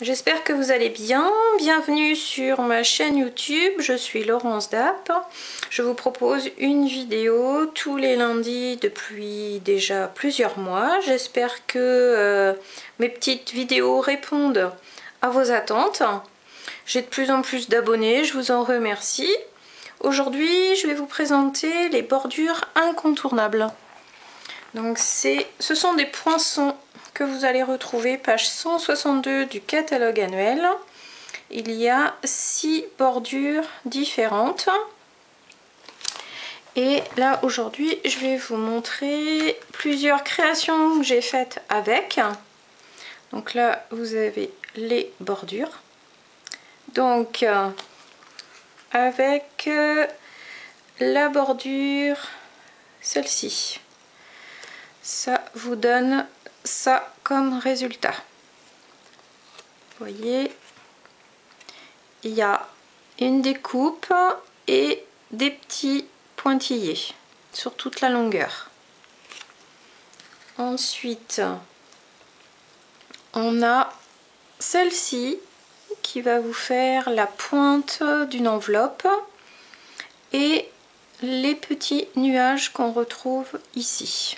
J'espère que vous allez bien. Bienvenue sur ma chaîne YouTube, je suis Laurence Dapp. Je vous propose une vidéo tous les lundis depuis déjà plusieurs mois. J'espère que mes petites vidéos répondent à vos attentes. J'ai de plus en plus d'abonnés, je vous en remercie. Aujourd'hui, je vais vous présenter les bordures incontournables. Donc ce sont des poinçons que vous allez retrouver page 162 du catalogue annuel. Il y a 6 bordures différentes. Et là aujourd'hui je vais vous montrer plusieurs créations que j'ai faites avec. Donc là vous avez les bordures. Donc avec la bordure, celle-ci. Ça vous donne ça comme résultat. Vous voyez, il y a une découpe et des petits pointillés sur toute la longueur. Ensuite, on a celle-ci qui va vous faire la pointe d'une enveloppe et les petits nuages qu'on retrouve ici.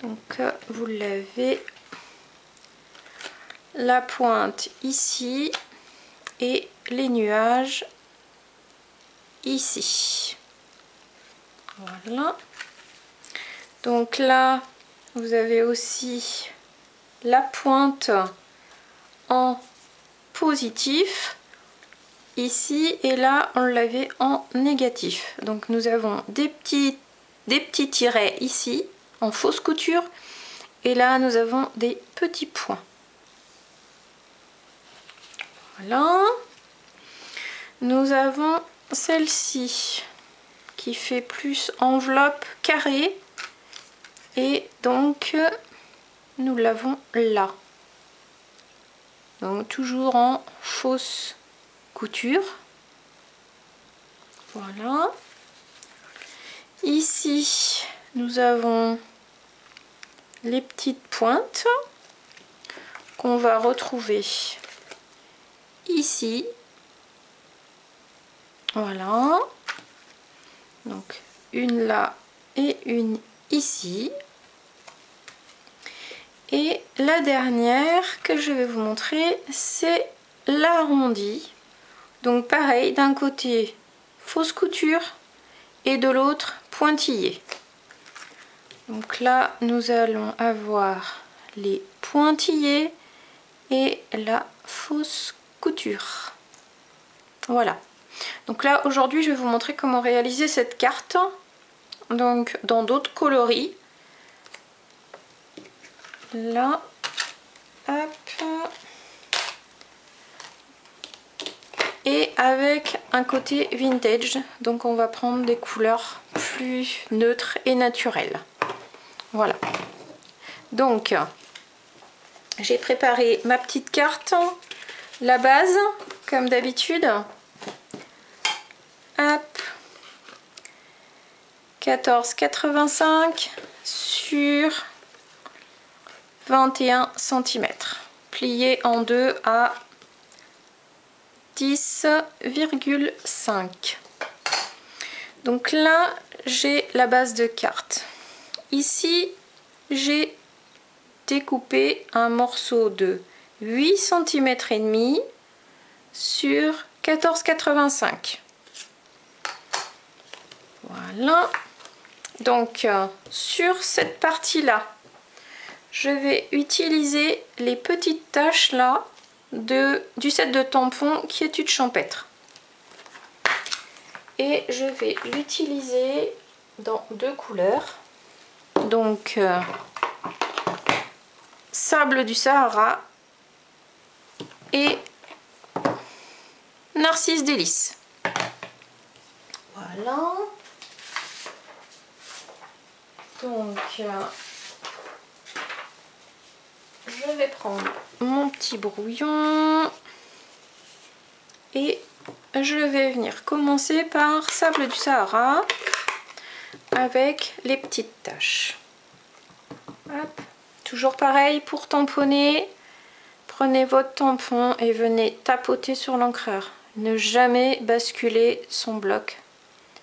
Donc vous l'avez, la pointe ici et les nuages ici. Voilà. Donc là vous avez aussi la pointe en positif ici, et là on l'avait en négatif. Donc nous avons des petits tirets ici en fausse couture, et là nous avons des petits points. Voilà. Nous avons celle-ci qui fait plus enveloppe carrée, et donc nous l'avons là. Donc toujours en fausse couture. Voilà. Ici nous avons les petites pointes qu'on va retrouver ici. Voilà. Donc une là et une ici. Et la dernière que je vais vous montrer, c'est l'arrondi. Donc pareil, d'un côté fausse couture et de l'autre pointillé. Donc là nous allons avoir les pointillés et la fausse couture. Voilà. Donc là aujourd'hui je vais vous montrer comment réaliser cette carte, donc dans d'autres coloris. Là, hop, et avec un côté vintage, donc on va prendre des couleurs plus neutres et naturelles. Voilà. Donc j'ai préparé ma petite carte, la base comme d'habitude. Hop, 14,85 sur 21 cm, plié en deux à 10,5. Donc là j'ai la base de carte. Ici j'ai découpé un morceau de 8 cm et demi sur 14,85. Voilà. Donc sur cette partie là je vais utiliser les petites taches là du set de tampons qui est étude champêtre, et je vais l'utiliser dans deux couleurs, donc sable du Sahara et narcisse délice. Voilà. Donc je vais prendre mon petit brouillon et je vais venir commencer par sable du Sahara avec les petites taches. Hop. Toujours pareil pour tamponner, Prenez votre tampon et venez tapoter sur l'encreur. Ne jamais basculer son bloc,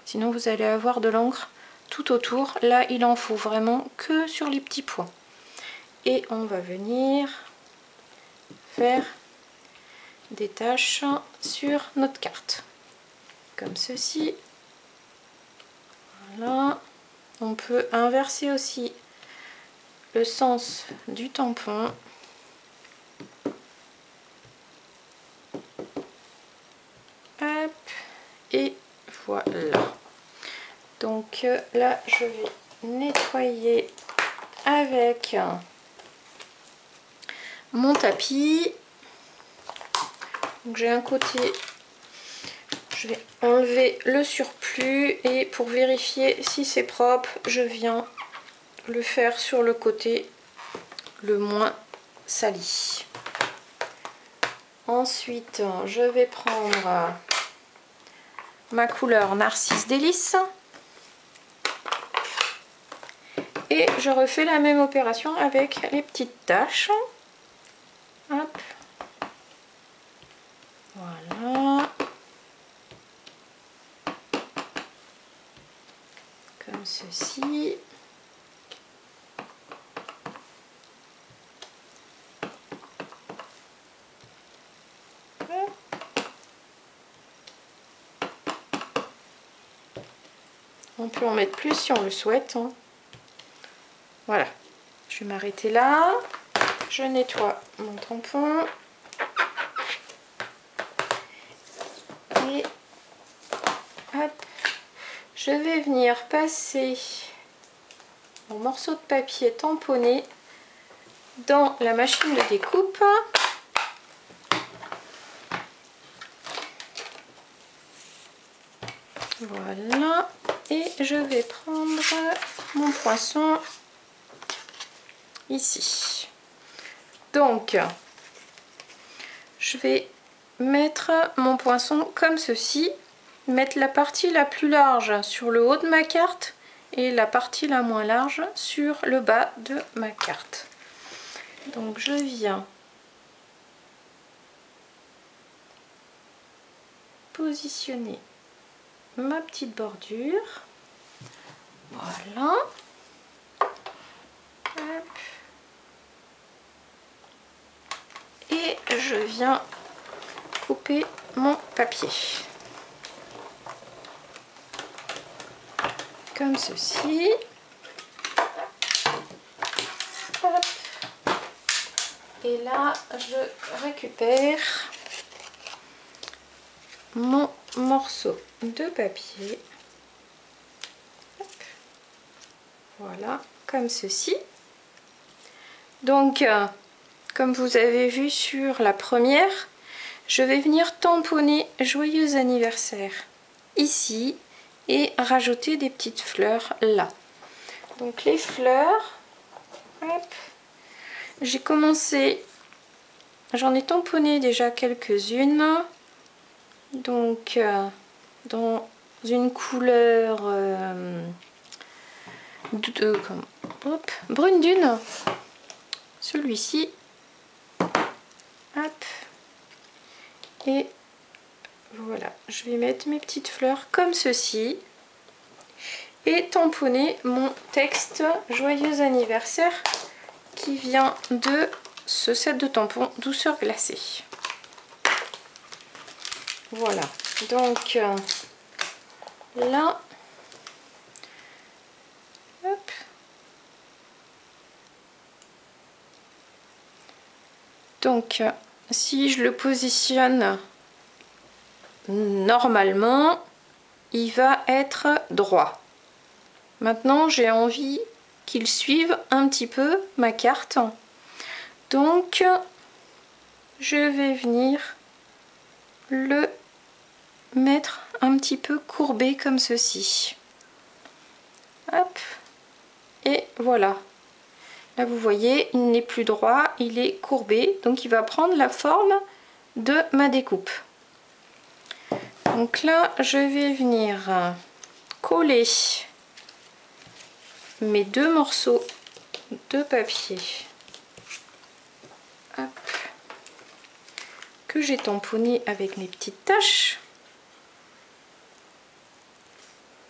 sinon vous allez avoir de l'encre tout autour. Là, il en faut vraiment que sur les petits points. Et on va venir faire des taches sur notre carte, comme ceci. Voilà. On peut inverser aussi le sens du tampon. Hop, et voilà. Donc là, je vais nettoyer avec mon tapis. Donc j'ai un côté, je vais enlever le surplus et pour vérifier si c'est propre, je viens le faire sur le côté le moins sali. Ensuite, je vais prendre ma couleur Narcisse Délice et je refais la même opération avec les petites taches. Hop. Voilà. Comme ceci. On peut en mettre plus si on le souhaite. Voilà. Je vais m'arrêter là. Je nettoie mon tampon. Et hop. Je vais venir passer mon morceau de papier tamponné dans la machine de découpe. Voilà. Et je vais prendre mon poinçon ici. Donc, je vais mettre mon poinçon comme ceci, mettre la partie la plus large sur le haut de ma carte et la partie la moins large sur le bas de ma carte. Donc je viens positionner ma petite bordure. Voilà. Hop. Et je viens couper mon papier. Comme ceci. Hop. Et là, je récupère mon morceau de papier. Hop. Voilà, comme ceci. Donc, comme vous avez vu sur la première, je vais venir tamponner Joyeux anniversaire ici et rajouter des petites fleurs là. Donc les fleurs, hop, j'ai commencé, j'en ai tamponné déjà quelques-unes. Donc dans une couleur brune dune, celui-ci, hop, et voilà, je vais mettre mes petites fleurs comme ceci et tamponner mon texte Joyeux anniversaire qui vient de ce set de tampons douceur glacée. Voilà, donc là, hop, donc si je le positionne normalement, il va être droit. Maintenant, j'ai envie qu'il suive un petit peu ma carte. Donc, je vais venir le mettre un petit peu courbé comme ceci. Hop. Et voilà. Là, vous voyez, il n'est plus droit, il est courbé. Donc, il va prendre la forme de ma découpe. Donc là, je vais venir coller mes deux morceaux de papier. Hop. que j'ai tamponné avec mes petites taches.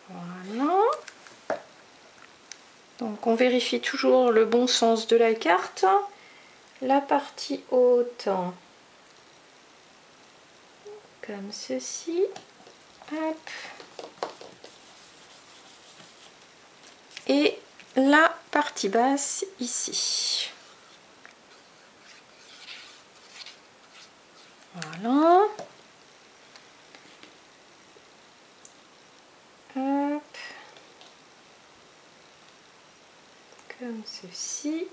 Voilà. Donc on vérifie toujours le bon sens de la carte. La partie haute, comme ceci. Hop. Et la partie basse ici. Voilà. Hop. Comme ceci.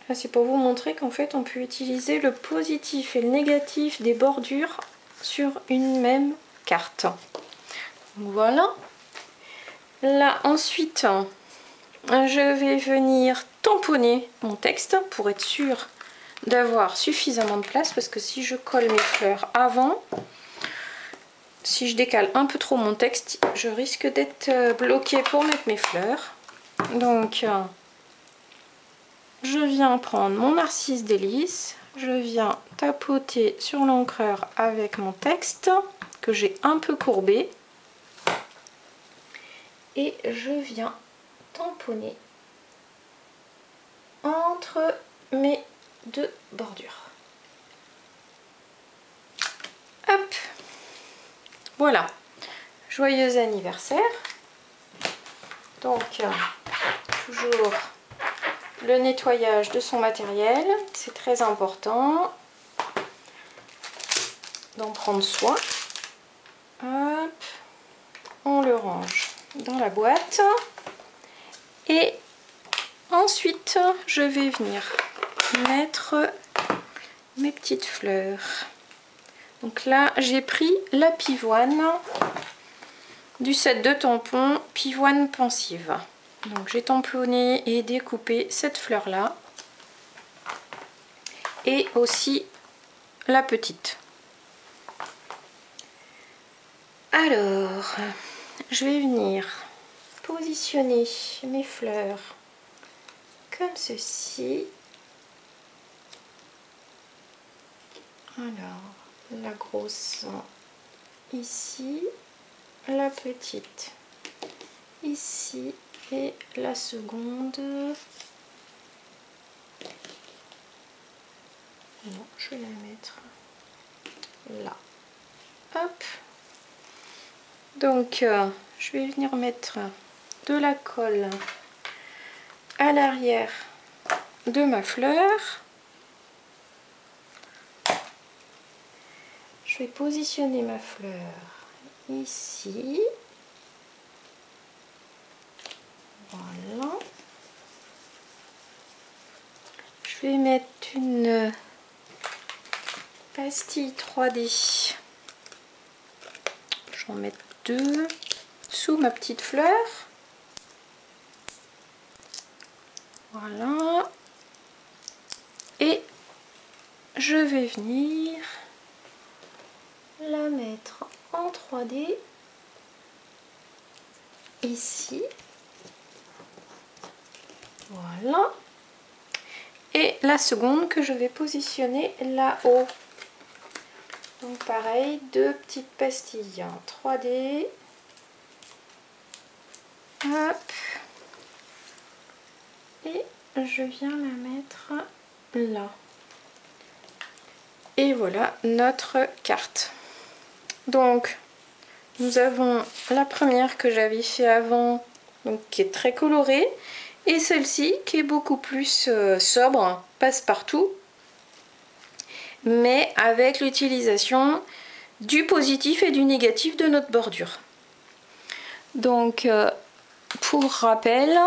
Là, c'est pour vous montrer qu'en fait on peut utiliser le positif et le négatif des bordures sur une même carte. Donc, voilà. Là ensuite je vais venir tamponner mon texte pour être sûr d'avoir suffisamment de place, parce que si je colle mes fleurs avant, si je décale un peu trop mon texte, je risque d'être bloquée pour mettre mes fleurs. Donc je viens prendre mon Narcisse Délice, je viens tapoter sur l'encreur avec mon texte que j'ai un peu courbé et je viens tamponner entre mes deux bordures. Hop, voilà, joyeux anniversaire. Donc toujours le nettoyage de son matériel, c'est très important d'en prendre soin. Hop, on le range dans la boîte et ensuite je vais venir mettre mes petites fleurs. Donc là j'ai pris la pivoine du set de tampons Pivoine Pensive. Donc j'ai tamponné et découpé cette fleur là et aussi la petite. Alors je vais venir positionner mes fleurs comme ceci. Alors la grosse ici, la petite ici et la seconde, non, je vais la mettre là. Hop, donc je vais venir mettre de la colle à l'arrière de ma fleur. Je vais positionner ma fleur ici. Voilà. Je vais mettre une pastille 3D. J'en mets deux sous ma petite fleur. Voilà. Et je vais venir la mettre en 3D ici. Voilà. Et la seconde que je vais positionner là-haut. Donc pareil, deux petites pastilles en 3D. Hop. Et je viens la mettre là. Et voilà notre carte. Donc nous avons la première que j'avais fait avant, donc qui est très colorée, et celle-ci qui est beaucoup plus sobre, passe-partout, mais avec l'utilisation du positif et du négatif de notre bordure. Donc pour rappel,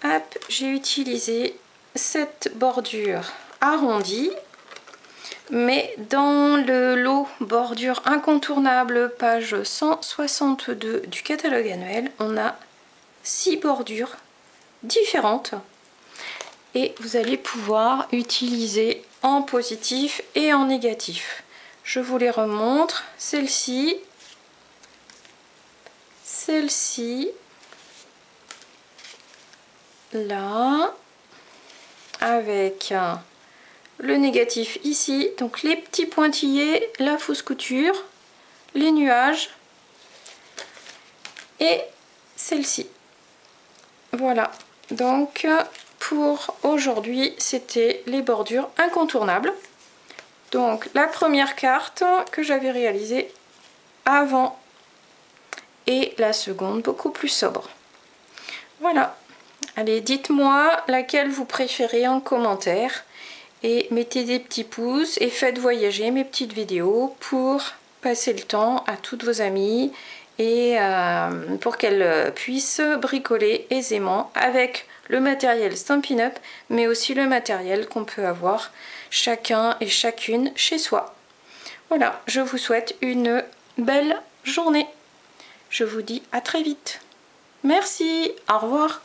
hop, j'ai utilisé cette bordure arrondie, mais dans le lot bordure incontournable page 162 du catalogue annuel, on a 6 bordures différentes et vous allez pouvoir utiliser en positif et en négatif. Je vous les remontre. Celle-ci, celle-ci, là, avec le négatif ici, donc les petits pointillés, la fausse couture, les nuages et celle-ci. Voilà, donc pour aujourd'hui c'était les bordures incontournables. Donc la première carte que j'avais réalisée avant et la seconde beaucoup plus sobre. Voilà, allez, dites-moi laquelle vous préférez en commentaire et mettez des petits pouces et faites voyager mes petites vidéos pour passer le temps à toutes vos amies et pour qu'elles puissent bricoler aisément avec le matériel Stampin' Up, mais aussi le matériel qu'on peut avoir chacun et chacune chez soi. Voilà, je vous souhaite une belle journée. Je vous dis à très vite. Merci, au revoir.